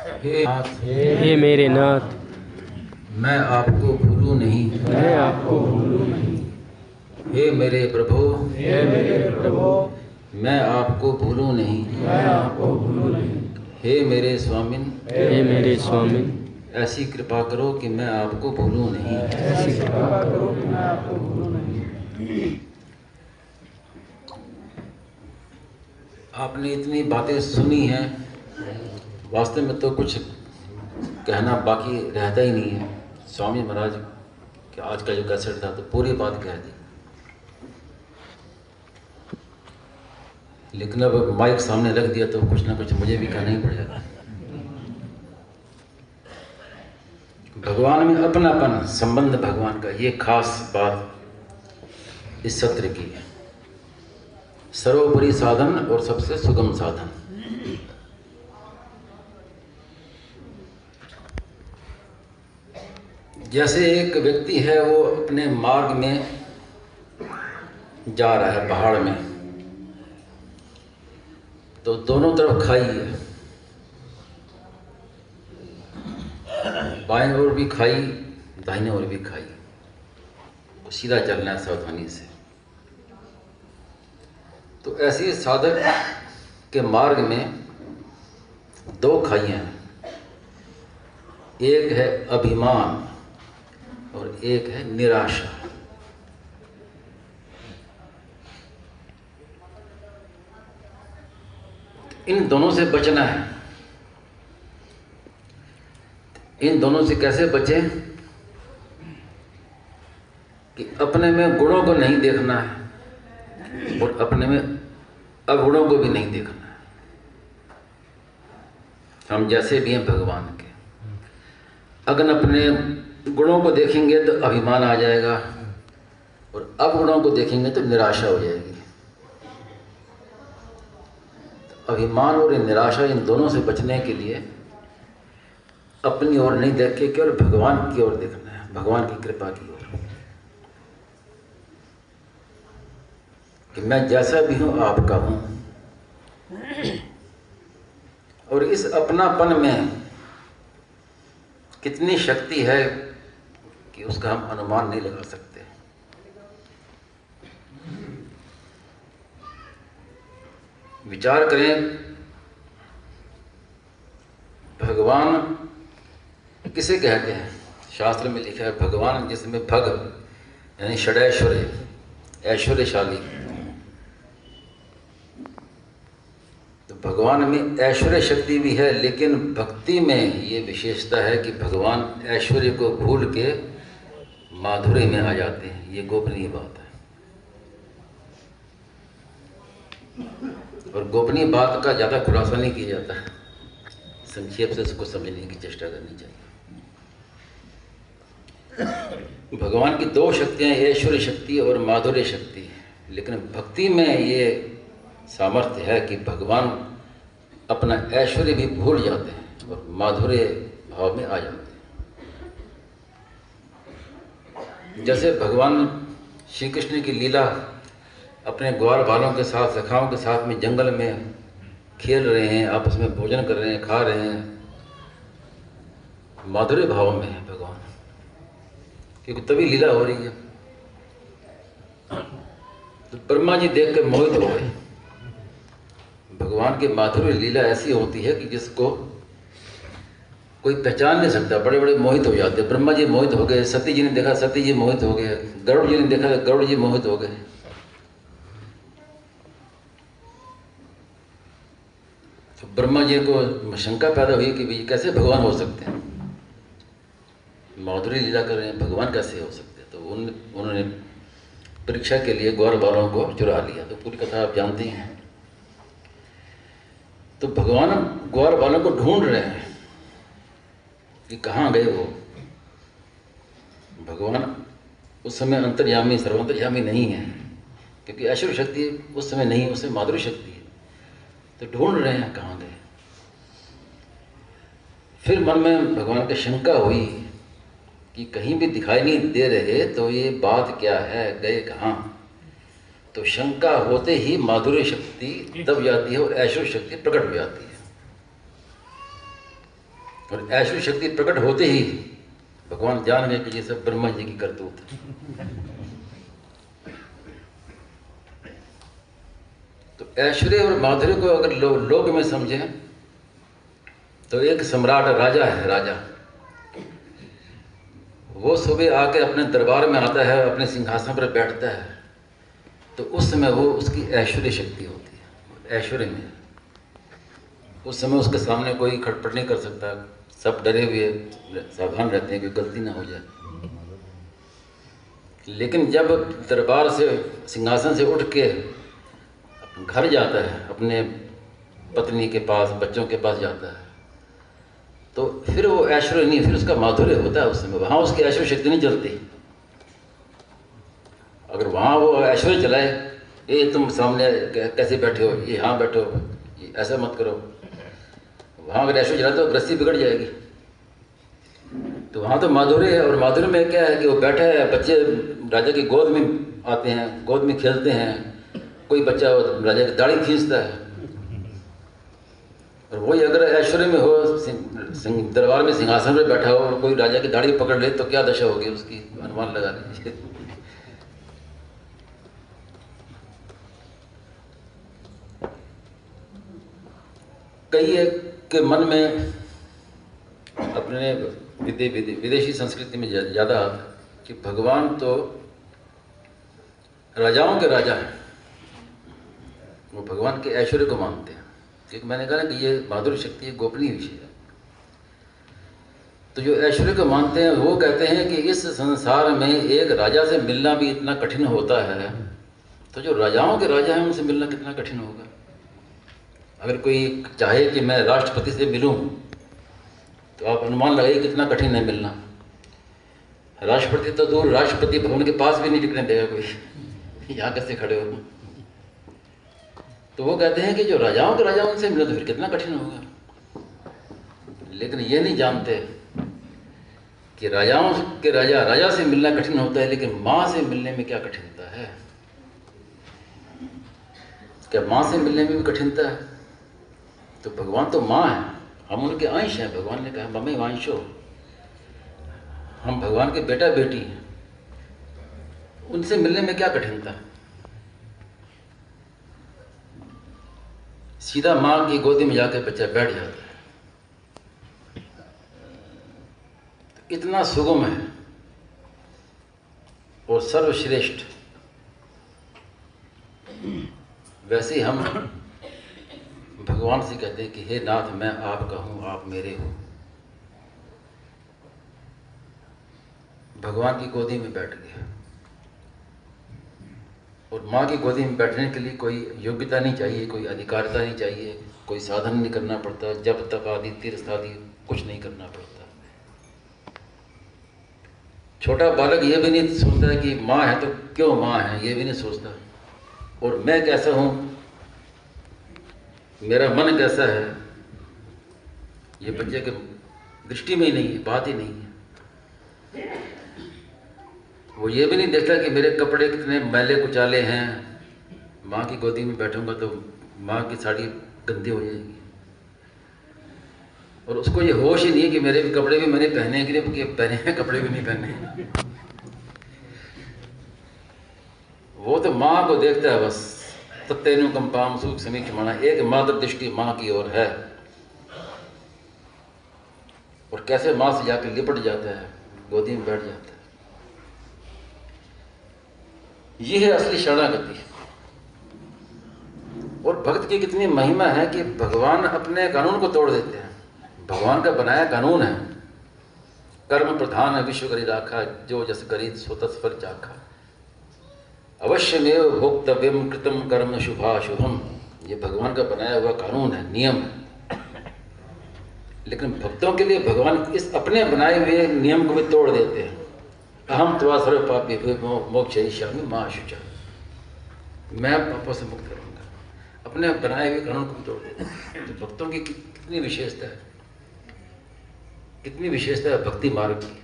हे मेरे नाथ, मैं आपको भूलूं नहीं। मैं आपको भूलूं नहीं। हे मेरे प्रभु, हे मेरे प्रभु, मैं आपको भूलूं नहीं। मैं आपको भूलूं नहीं। हे मेरे स्वामिन, हे मेरे स्वामी, ऐसी कृपा करो कि मैं आपको भूलूं नहीं। ऐसी कृपा करो कि मैं आपको भूलूं नहीं। आपने इतनी बातें सुनी हैं, वास्तव में तो कुछ कहना बाकी रहता ही नहीं है। स्वामी महाराज कि आज का जो कैसेट था तो पूरी बात कह दी, लेकिन अब माइक सामने रख दिया तो कुछ ना कुछ मुझे भी कहना ही पड़ेगा। भगवान में अपनापन, संबंध भगवान का, ये खास बात इस सत्र की है। सर्वोपरि साधन और सबसे सुगम साधन। जैसे एक व्यक्ति है, वो अपने मार्ग में जा रहा है पहाड़ में, तो दोनों तरफ खाई है, बाएं ओर भी खाई, दाहिने ओर भी खाई। वो सीधा चलना है सावधानी से। तो ऐसे ही साधक के मार्ग में दो खाइयां हैं, एक है अभिमान और एक है निराशा। इन दोनों से बचना है। इन दोनों से कैसे बचें? कि अपने में गुणों को नहीं देखना है और अपने में अवगुणों को भी नहीं देखना है। हम जैसे भी हैं भगवान के, अगर अपने गुणों को देखेंगे तो अभिमान आ जाएगा और अवगुणों को देखेंगे तो निराशा हो जाएगी। तो अभिमान और निराशा, इन दोनों से बचने के लिए अपनी ओर नहीं देख के केवल भगवान की ओर देखना है, भगवान की कृपा की ओर, कि मैं जैसा भी हूं आपका हूं। और इस अपनापन में कितनी शक्ति है कि उसका हम अनुमान नहीं लगा सकते। विचार करें, भगवान किसे कहते हैं? शास्त्र में लिखा है भगवान जिसमें भग यानी षडैश्वर्य, ऐश्वर्यशाली। तो भगवान में ऐश्वर्य शक्ति भी है, लेकिन भक्ति में ये विशेषता है कि भगवान ऐश्वर्य को भूल के माधुर्य में आ जाते हैं। ये गोपनीय बात है। और गोपनीय बात का ज़्यादा खुलासा नहीं किया जाता है, संक्षेप से उसको समझने की चेष्टा करनी चाहिए। भगवान की दो शक्तियाँ, ऐश्वर्य शक्ति और माधुर्य शक्ति, लेकिन भक्ति में ये सामर्थ्य है कि भगवान अपना ऐश्वर्य भी भूल जाते हैं और माधुर्य भाव में आ जाते हैं। जैसे भगवान श्री कृष्ण की लीला अपने ग्वाल बालों के साथ, सखाओं के साथ में जंगल में खेल रहे हैं, आपस में भोजन कर रहे हैं, खा रहे हैं, माधुर्य भाव में है भगवान, क्योंकि तभी लीला हो रही है। तो ब्रह्मा जी देख कर मोहित हो गए। भगवान की माधुर्य लीला ऐसी होती है कि जिसको कोई पहचान नहीं सकता। बड़े बड़े मोहित हो जाते। ब्रह्मा जी मोहित हो गए, सती जी ने देखा, सती जी मोहित हो गए, गरुड़ जी ने देखा, गरुड़ जी मोहित हो गए। तो ब्रह्मा जी को शंका पैदा हुई कि भाई कैसे भगवान हो सकते हैं, माधुर्य लीला कर रहे हैं, भगवान कैसे हो सकते हैं? तो उन्होंने परीक्षा के लिए ग्वाल बालों को चुरा लिया। तो पूरी कथा आप जानते हैं। तो भगवान ग्वाल बालों को ढूंढ रहे हैं कि कहाँ गए वो। भगवान उस समय अंतर्यामी, सर्वांतर्यामी नहीं है, क्योंकि ऐश्वर्य शक्ति उस समय नहीं, उसमें माधुर्य शक्ति है। तो ढूंढ रहे हैं कहाँ गए। फिर मन में भगवान की शंका हुई कि कहीं भी दिखाई नहीं दे रहे, तो ये बात क्या है, गए कहाँ? तो शंका होते ही माधुर्य शक्ति दब जाती है और ऐश्वर्य शक्ति प्रकट हो जाती है। और ऐश्वर्य शक्ति प्रकट होते ही भगवान जान गए कि ये सब ब्रह्मा जी की करतूत है। तो ऐश्वर्य और माधुर्य को अगर लोक में समझें तो एक सम्राट राजा है, राजा वो सुबह आके अपने दरबार में आता है, अपने सिंहासन पर बैठता है, तो उस समय वो उसकी ऐश्वर्य शक्ति होती है। ऐश्वर्य में उस समय उसके सामने कोई खटपट नहीं कर सकता, सब डरे हुए सावधान रहते हैं कि गलती ना हो जाए। लेकिन जब दरबार से सिंहासन से उठ के घर जाता है, अपने पत्नी के पास, बच्चों के पास जाता है, तो फिर वो ऐश्वर्य नहीं, फिर उसका माधुर्य होता है उस समय। वहाँ उसकी ऐश्वर्य शक्ति नहीं चलती। अगर वहाँ वो ऐश्वर्य चलाए, ये तुम सामने कैसे बैठे हो, ये हाँ बैठो, ये ऐसा मत करो, वहाँ अगर ऐश्वर्य चलाए तो गृहस्थी बिगड़ जाएगी। तो वहाँ तो माधुर्य है। और माधुर्य में क्या है कि वो बैठा है, बच्चे राजा की गोद में आते हैं, गोद में खेलते हैं, कोई बच्चा राजा की दाढ़ी खींचता है। और वही अगर ऐश्वर्य में हो, दरबार में सिंहासन पर बैठा हो और कोई राजा की दाढ़ी पकड़ ले तो क्या दशा होगी उसकी, अनुमान लगा लीजिए। कई के मन में अपने विदेशी संस्कृति में ज़्यादा कि भगवान तो राजाओं के राजा हैं, वो भगवान के ऐश्वर्य को मानते हैं। क्योंकि मैंने कहा ना कि ये माधुर्य शक्ति एक गोपनीय विषय है। तो जो ऐश्वर्य को मानते हैं वो कहते हैं कि इस संसार में एक राजा से मिलना भी इतना कठिन होता है, तो जो राजाओं के राजा हैं उनसे मिलना कितना कठिन होगा। अगर कोई चाहे कि मैं राष्ट्रपति से मिलूं तो आप अनुमान लगाइए कितना कठिन है मिलना। राष्ट्रपति तो दूर, राष्ट्रपति भवन के पास भी नहीं टिकने देगा कोई, यहाँ कैसे खड़े हो। तो वो कहते हैं कि जो राजाओं के राजा उनसे मिले तो फिर कितना कठिन होगा। लेकिन ये नहीं जानते कि राजाओं के राजा से मिलना कठिन होता है, लेकिन माँ से मिलने में क्या कठिनता है। क्या माँ से मिलने में भी कठिनता है? तो भगवान तो माँ है, हम उनके अंश हैं। भगवान ने कहा मम्मी वांशो, हम भगवान के बेटा बेटी हैं, उनसे मिलने में क्या कठिनता है। सीधा माँ की गोदी में जाकर बच्चा बैठ जाता है, तो इतना सुगम है और सर्वश्रेष्ठ। वैसे ही हम भगवान से कहते हैं कि हे नाथ, मैं आपका हूं, आप मेरे हो। भगवान की गोदी में बैठ गया। और माँ की गोदी में बैठने के लिए कोई योग्यता नहीं चाहिए, कोई अधिकारिता नहीं चाहिए, कोई साधन नहीं करना पड़ता, जब तक आदि तीर्थ आदि कुछ नहीं करना पड़ता। छोटा बालक ये भी नहीं सोचता है कि माँ है तो क्यों माँ है, ये भी नहीं सोचता। और मैं कैसा हूँ, मेरा मन कैसा है, ये बच्चे के दृष्टि में ही नहीं है, बात ही नहीं है। वो ये भी नहीं देखता कि मेरे कपड़े कितने मैले कुचाले हैं, माँ की गोदी में बैठूंगा तो माँ की साड़ी गंदी हो जाएगी। और उसको ये होश ही नहीं है कि मेरे भी कपड़े भी मैंने पहने कि नहीं पहने हैं, कपड़े भी नहीं पहने। वो तो माँ को देखता है बस। तत्तेनु कंपाम सुख समीक्षमाणा, एक मात्र दृष्टि माँ की ओर है। और कैसे माँ से जाकर लिपट जाता है, गोदी में बैठ जाता है। ये है असली शरणागति। और भक्त की कितनी महिमा है कि भगवान अपने कानून को तोड़ देते हैं। भगवान का बनाया कानून है, कर्म प्रधान है विश्व करी राखा, जो जस करी सो तस फल चाखा, अवश्यमेव भोक्तव्यम कृतम कर्म शुभाशुभम। ये भगवान का बनाया हुआ कानून है, नियम है। लेकिन भक्तों के लिए भगवान इस अपने बनाए हुए नियम को भी तोड़ देते हैं। अहम त्वा सर्व पापी मोक्षयिष्यामि मा शुचा, मैं पापों से मुक्त करूंगा। अपने बनाए हुए कानून को भी तोड़ देते हैं। तो भक्तों की कितनी विशेषता है, कितनी विशेषता है भक्ति मार्ग की।